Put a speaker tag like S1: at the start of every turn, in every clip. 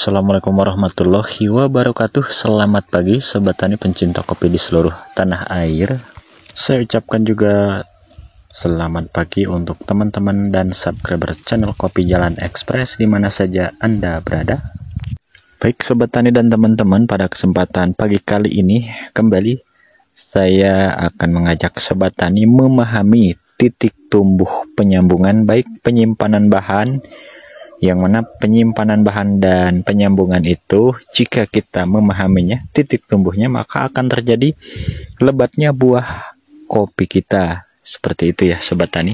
S1: Assalamualaikum warahmatullahi wabarakatuh. Selamat pagi sobat tani pencinta kopi di seluruh tanah air. Saya ucapkan juga selamat pagi untuk teman-teman dan subscriber channel Kopi Jalan Express di mana saja Anda berada. Baik sobat tani dan teman-teman, pada kesempatan pagi kali ini kembali saya akan mengajak sobat tani memahami titik tumbuh penyambungan, baik penyimpanan bahan, yang mana penyimpanan bahan dan penyambungan itu jika kita memahaminya titik tumbuhnya, maka akan terjadi lebatnya buah kopi kita. Seperti itu ya sobat tani.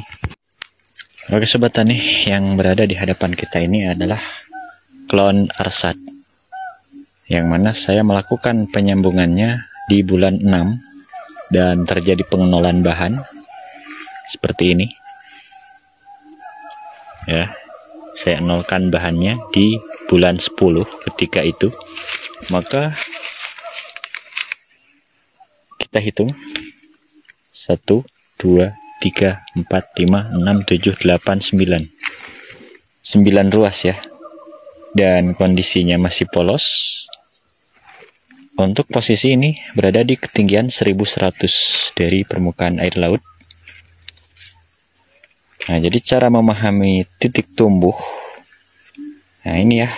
S1: Oke sobat tani, yang berada di hadapan kita ini adalah klon Arsat, yang mana saya melakukan penyambungannya di bulan 6 dan terjadi pengenolan bahan seperti ini ya. Saya nolkan bahannya di bulan 10 ketika itu. Maka kita hitung 1, 2, 3, 4, 5, 6, 7, 8, 9 9 ruas ya. Dan kondisinya masih polos. Untuk posisi ini berada di ketinggian 1100 dari permukaan air laut. Nah, jadi cara memahami titik tumbuh, nah ini ya,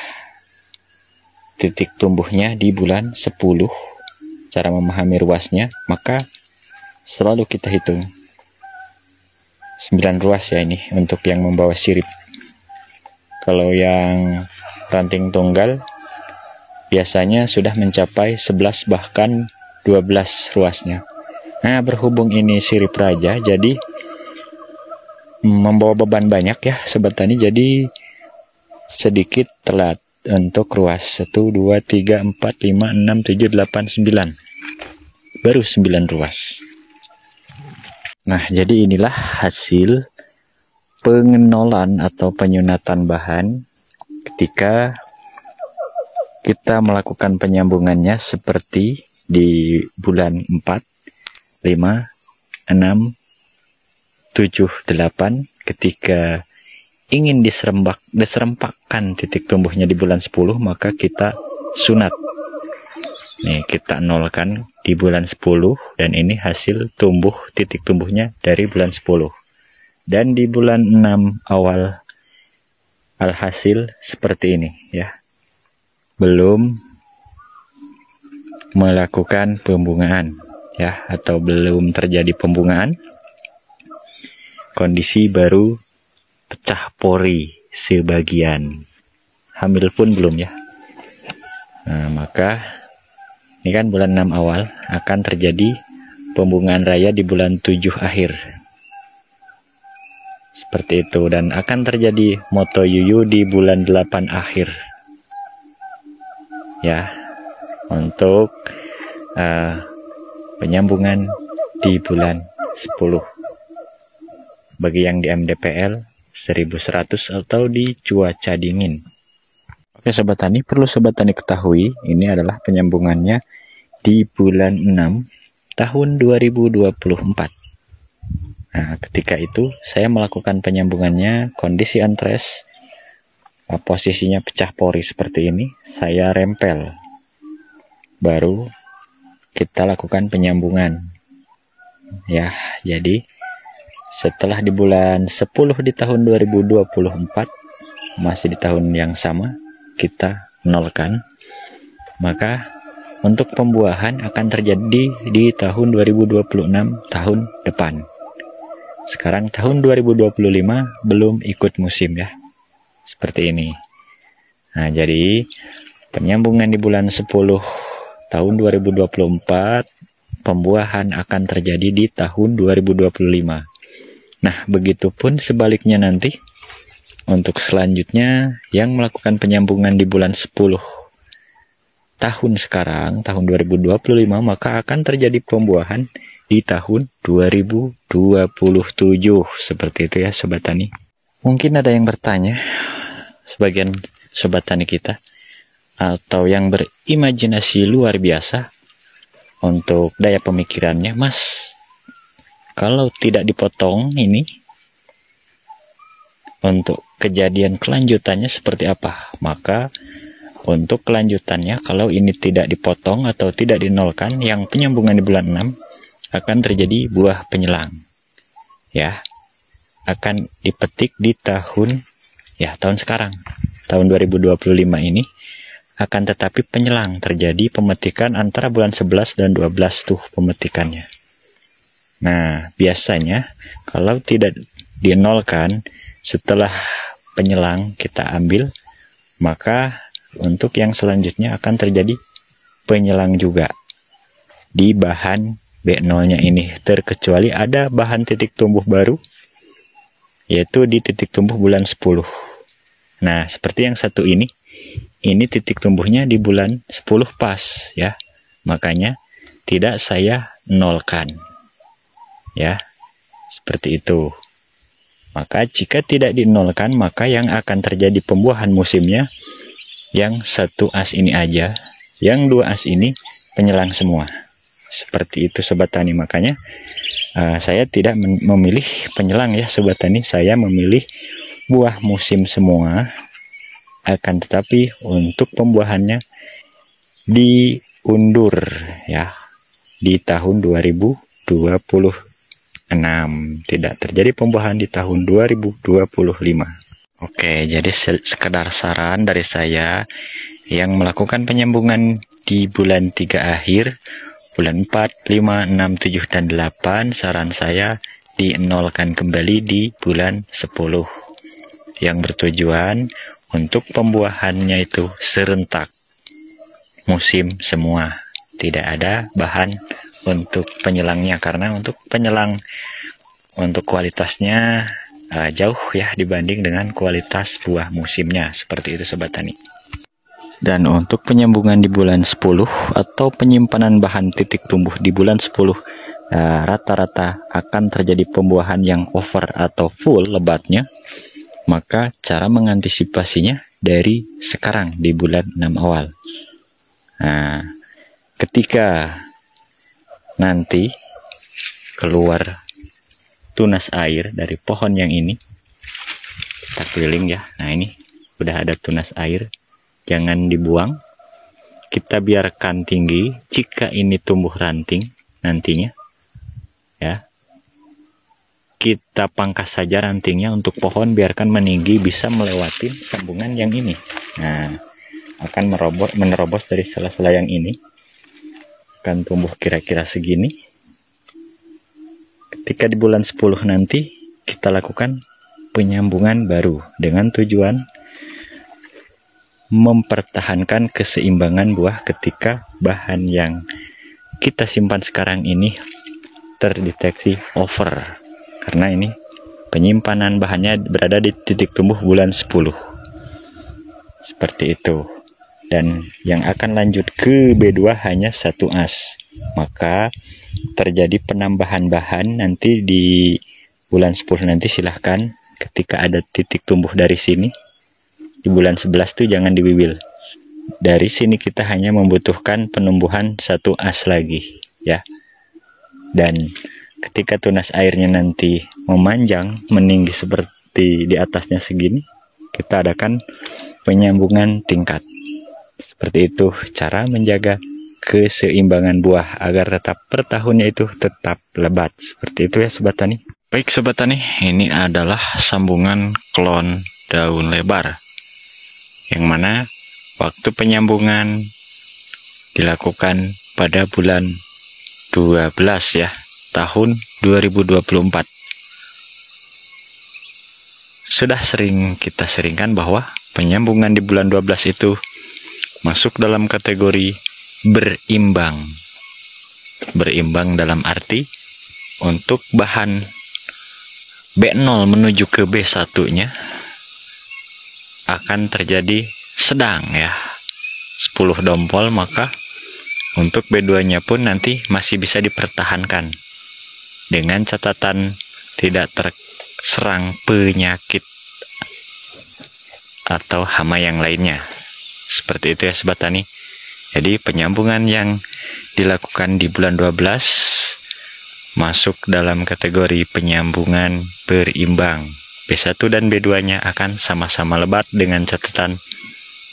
S1: titik tumbuhnya di bulan 10, cara memahami ruasnya, maka selalu kita hitung 9 ruas ya ini untuk yang membawa sirip. Kalau yang ranting tunggal biasanya sudah mencapai 11 bahkan 12 ruasnya. Nah, berhubung ini sirip raja, jadi membawa beban banyak ya sobat tani, jadi sedikit telat untuk ruas 1, 2, 3, 4, 5, 6, 7, 8, 9 baru 9 ruas. Nah, jadi inilah hasil pengenolan atau penyunatan bahan ketika kita melakukan penyambungannya seperti di bulan 4, 5, 6, 7, 8 ketika ingin diserempakkan titik tumbuhnya di bulan 10, maka kita sunat. Nih, kita nolkan di bulan 10 dan ini hasil tumbuh titik tumbuhnya dari bulan 10. Dan di bulan 6 awal alhasil seperti ini ya. Belum melakukan pembungaan ya, atau belum terjadi pembungaan. Kondisi baru pecah pori sebagian, hamil pun belum ya. Nah, maka ini kan bulan 6 awal, akan terjadi pembungaan raya di bulan 7 akhir seperti itu, dan akan terjadi moto yuyu di bulan 8 akhir ya, untuk penyambungan di bulan 10 bagi yang di MDPL 1100 atau di cuaca dingin. Oke sobat tani, perlu sobat tani ketahui ini adalah penyambungannya di bulan 6 tahun 2024. Nah, ketika itu saya melakukan penyambungannya kondisi antres, posisinya pecah pori seperti ini, saya rempel, baru kita lakukan penyambungan ya. Jadi setelah di bulan 10 di tahun 2024, masih di tahun yang sama, kita nolkan, maka untuk pembuahan akan terjadi di tahun 2026 tahun depan. Sekarang tahun 2025 belum ikut musim ya, seperti ini. Nah, jadi penyambungan di bulan 10 tahun 2024, pembuahan akan terjadi di tahun 2025. Nah, begitupun sebaliknya nanti untuk selanjutnya yang melakukan penyambungan di bulan 10 tahun sekarang, tahun 2025, maka akan terjadi pembuahan di tahun 2027. Seperti itu ya sobat tani. Mungkin ada yang bertanya, sebagian sobat tani kita, atau yang berimajinasi luar biasa untuk daya pemikirannya, Mas, kalau tidak dipotong ini untuk kejadian kelanjutannya seperti apa? Maka untuk kelanjutannya, kalau ini tidak dipotong atau tidak dinolkan, yang penyambungan di bulan 6 akan terjadi buah penyelang. Ya, akan dipetik di tahun sekarang, tahun 2025 ini. Akan tetapi penyelang, terjadi pemetikan antara bulan 11 dan 12 tuh pemetikannya. Nah, biasanya kalau tidak dinolkan setelah penyelang kita ambil, maka untuk yang selanjutnya akan terjadi penyelang juga di bahan B0-nya ini, terkecuali ada bahan titik tumbuh baru, yaitu di titik tumbuh bulan 10. Nah, seperti yang satu ini titik tumbuhnya di bulan 10 pas ya. Makanya tidak saya nolkan. Ya. Seperti itu. Maka jika tidak dinolkan, maka yang akan terjadi pembuahan musimnya yang satu as ini aja, yang dua as ini penyelang semua. Seperti itu Sobat Tani. Makanya saya tidak memilih penyelang ya Sobat Tani, saya memilih buah musim semua. Akan tetapi untuk pembuahannya diundur ya di tahun 2026, tidak terjadi pembuahan di tahun 2025. Oke, jadi sekedar saran dari saya yang melakukan penyambungan di bulan 3 akhir, bulan 4, 5, 6, 7, dan 8, saran saya dinolkan kembali di bulan 10, yang bertujuan untuk pembuahannya itu serentak musim semua, tidak ada bahan untuk penyelangnya, karena untuk penyelang untuk kualitasnya jauh ya dibanding dengan kualitas buah musimnya. Seperti itu Sobat Tani. Dan untuk penyambungan di bulan 10 atau penyimpanan bahan titik tumbuh di bulan 10, rata-rata akan terjadi pembuahan yang over atau full lebatnya. Maka cara mengantisipasinya dari sekarang di bulan 6 awal. Nah, ketika nanti keluar tunas air dari pohon yang ini, kita keliling ya. Nah, ini udah ada tunas air, jangan dibuang. Kita biarkan tinggi. Jika ini tumbuh ranting nantinya ya, kita pangkas saja rantingnya untuk pohon, biarkan meninggi, bisa melewati sambungan yang ini. Nah, akan menerobos dari sela-sela yang ini, akan tumbuh kira-kira segini. Ketika di bulan 10 nanti kita lakukan penyambungan baru dengan tujuan mempertahankan keseimbangan buah ketika bahan yang kita simpan sekarang ini terdeteksi over. Karena ini penyimpanan bahannya berada di titik tumbuh bulan 10. Seperti itu. Dan yang akan lanjut ke B2 hanya satu as. Maka terjadi penambahan bahan nanti di bulan 10 nanti, silahkan ketika ada titik tumbuh dari sini. Di bulan 11 tuh jangan dibibil. Dari sini kita hanya membutuhkan penumbuhan satu as lagi ya. Dan ketika tunas airnya nanti memanjang, meninggi seperti di atasnya segini, kita adakan penyambungan tingkat. Seperti itu cara menjaga keseimbangan buah agar tetap per tahunnya itu tetap lebat. Seperti itu ya Sobat Tani. Baik Sobat Tani, ini adalah sambungan klon daun lebar, yang mana waktu penyambungan dilakukan pada bulan 12 ya, tahun 2024. Sudah sering kita seringkan bahwa penyambungan di bulan 12 itu masuk dalam kategori berimbang. Berimbang dalam arti untuk bahan B0 menuju ke B1-nya akan terjadi sedang ya, 10 dompol, maka untuk B2-nya pun nanti masih bisa dipertahankan dengan catatan tidak terserang penyakit atau hama yang lainnya. Seperti itu ya Sobat Tani. Jadi penyambungan yang dilakukan di bulan 12 masuk dalam kategori penyambungan berimbang. B1 dan B2-nya akan sama-sama lebat dengan catatan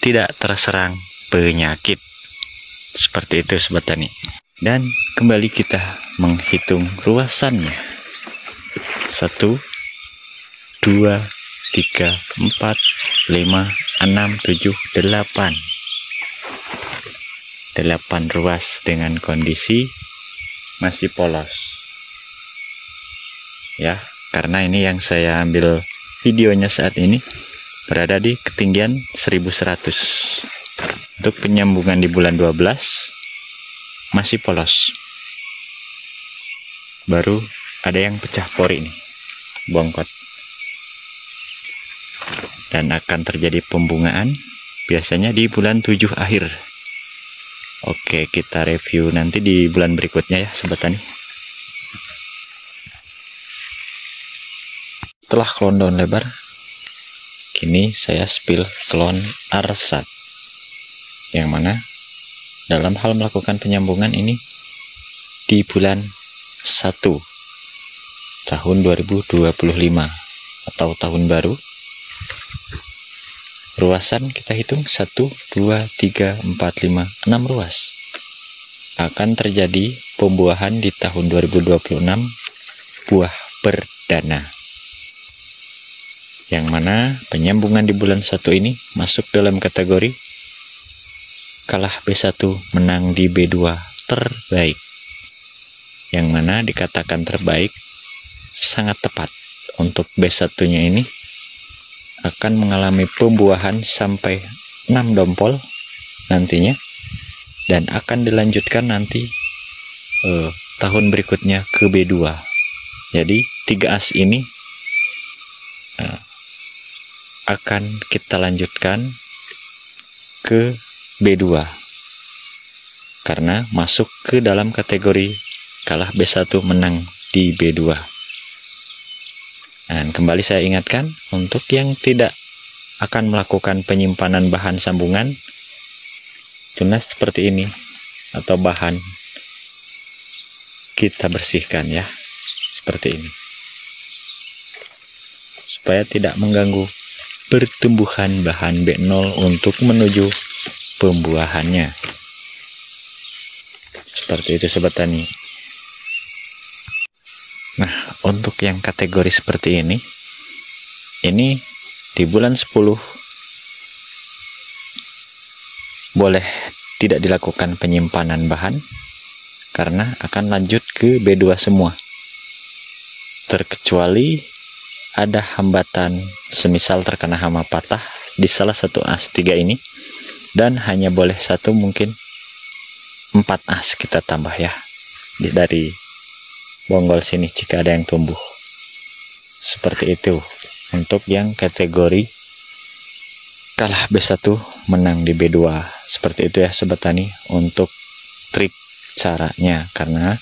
S1: tidak terserang penyakit. Seperti itu Sobat Tani. Dan kembali kita menghitung ruasannya. 1, 2, 3, 4, 5, 6, 7, 8. 8 ruas dengan kondisi masih polos. Ya, karena ini yang saya ambil videonya saat ini berada di ketinggian 1100. Untuk penyambungan di bulan 12 masih polos. Baru ada yang pecah pori nih, bongkot. Dan akan terjadi pembungaan biasanya di bulan 7 akhir. Oke, kita review nanti di bulan berikutnya ya Sobat Tani. Setelah klon daun lebar, kini saya spill klon arsat, yang mana dalam hal melakukan penyambungan ini di bulan 1 tahun 2025 atau tahun baru, ruasan kita hitung 1, 2, 3, 4, 5, 6 ruas. Akan terjadi pembuahan di tahun 2026 buah perdana, yang mana penyambungan di bulan 1 ini masuk dalam kategori kalah B1 menang di B2 terbaik, yang mana dikatakan terbaik sangat tepat. Untuk B1 nya ini akan mengalami pembuahan sampai 6 dompol nantinya, dan akan dilanjutkan nanti tahun berikutnya ke B2. Jadi 3 as ini akan kita lanjutkan ke B2 karena masuk ke dalam kategori kalah B1 menang di B2. Dan kembali saya ingatkan, untuk yang tidak akan melakukan penyimpanan bahan sambungan, tunas seperti ini atau bahan kita bersihkan ya, seperti ini, supaya tidak mengganggu pertumbuhan bahan B0 untuk menuju pembuahannya. Seperti itu Sobat Tani. Nah, untuk yang kategori seperti ini di bulan 10 boleh tidak dilakukan penyimpanan bahan karena akan lanjut ke B2 semua, terkecuali ada hambatan semisal terkena hama patah di salah satu as 3 ini, dan hanya boleh satu, mungkin 4 as kita tambah ya dari bonggol sini jika ada yang tumbuh. Seperti itu untuk yang kategori kalah B1 menang di B2. Seperti itu ya Sobat Tani untuk trik caranya. Karena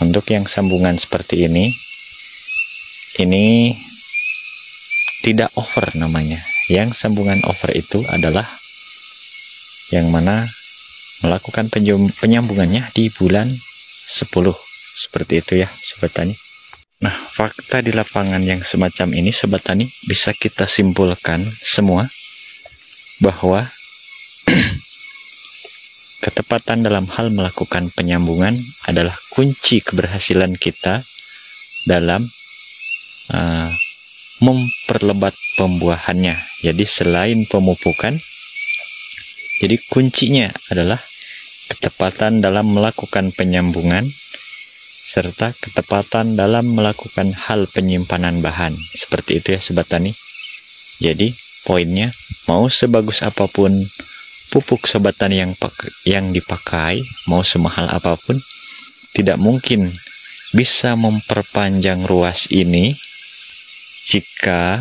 S1: untuk yang sambungan seperti ini tidak over namanya. Yang sambungan over itu adalah yang mana melakukan penyambungannya di bulan 10. Seperti itu ya Sobat Tani. Nah, fakta di lapangan yang semacam ini Sobat Tani bisa kita simpulkan semua bahwa ketepatan dalam hal melakukan penyambungan adalah kunci keberhasilan kita dalam memperlebat pembuahannya. Jadi selain pemupukan, jadi kuncinya adalah ketepatan dalam melakukan penyambungan serta ketepatan dalam melakukan hal penyimpanan bahan. Seperti itu ya Sobat Tani. Jadi poinnya, mau sebagus apapun pupuk Sobat Tani yang dipakai, mau semahal apapun, tidak mungkin bisa memperpanjang ruas ini jika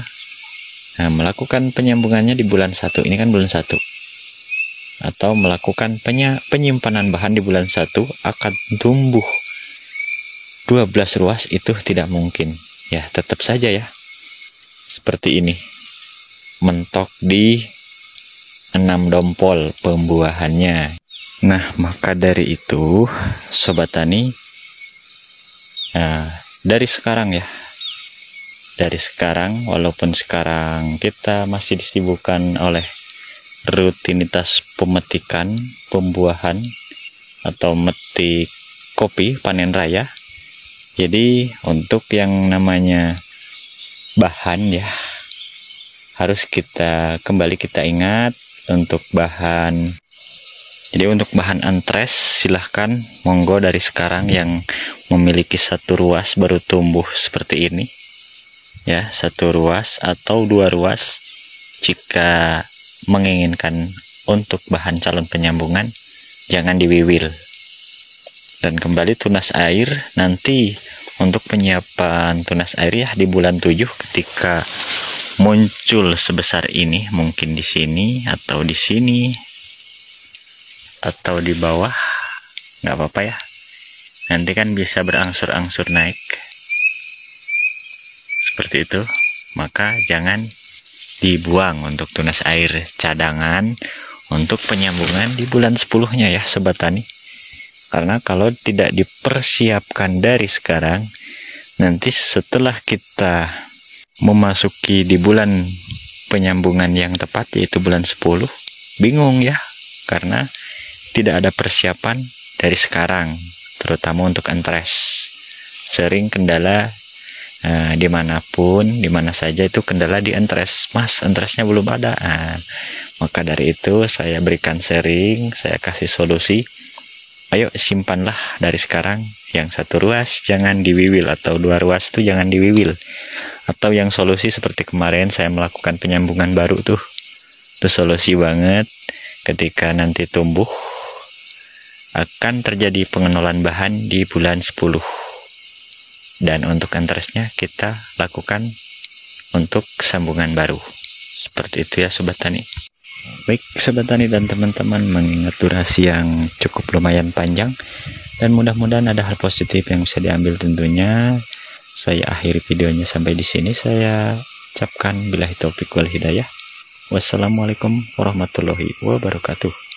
S1: melakukan penyambungannya di bulan 1. Ini kan bulan 1. Atau melakukan penyimpanan bahan di bulan 1 akan tumbuh 12 ruas, itu tidak mungkin. Ya, tetap saja ya. Seperti ini. Mentok di 6 dompol pembuahannya. Nah, maka dari itu Sobat Tani, dari sekarang ya, walaupun sekarang kita masih disibukkan oleh rutinitas pemetikan, pembuahan atau metik kopi panen raya. Jadi untuk yang namanya bahan ya, harus kita ingat untuk bahan. Jadi untuk bahan antres silahkan monggo dari sekarang yang memiliki 1 ruas baru tumbuh seperti ini ya, 1 ruas atau 2 ruas. Jika menginginkan untuk bahan calon penyambungan, jangan diwiwil. Dan kembali tunas air, nanti untuk penyiapan tunas air ya di bulan 7 ketika muncul sebesar ini, mungkin di sini atau di sini atau di bawah, nggak apa-apa ya, nanti kan bisa berangsur-angsur naik seperti itu. Maka jangan dibuang untuk tunas air cadangan untuk penyambungan di bulan 10-nya ya sobat tani. Karena kalau tidak dipersiapkan dari sekarang, nanti setelah kita memasuki di bulan penyambungan yang tepat yaitu bulan 10, bingung ya, karena tidak ada persiapan dari sekarang, terutama untuk antres. Sering kendala dimanapun, dimana saja itu kendala di antres, mas antresnya belum ada. Maka dari itu saya berikan sharing, saya kasih solusi. Ayo simpanlah dari sekarang, yang 1 ruas jangan diwiwil, atau 2 ruas tuh jangan diwiwil. Atau yang solusi seperti kemarin saya melakukan penyambungan baru tuh, itu solusi banget. Ketika nanti tumbuh akan terjadi pengenolan bahan di bulan 10. Dan untuk antresnya kita lakukan untuk sambungan baru. Seperti itu ya sobat tani. Baik sobat tani dan teman-teman, mengingat durasi yang cukup lumayan panjang dan mudah-mudahan ada hal positif yang bisa diambil tentunya, saya akhiri videonya sampai di sini. Saya ucapkan billahi taufik wal hidayah. Wassalamualaikum warahmatullahi wabarakatuh.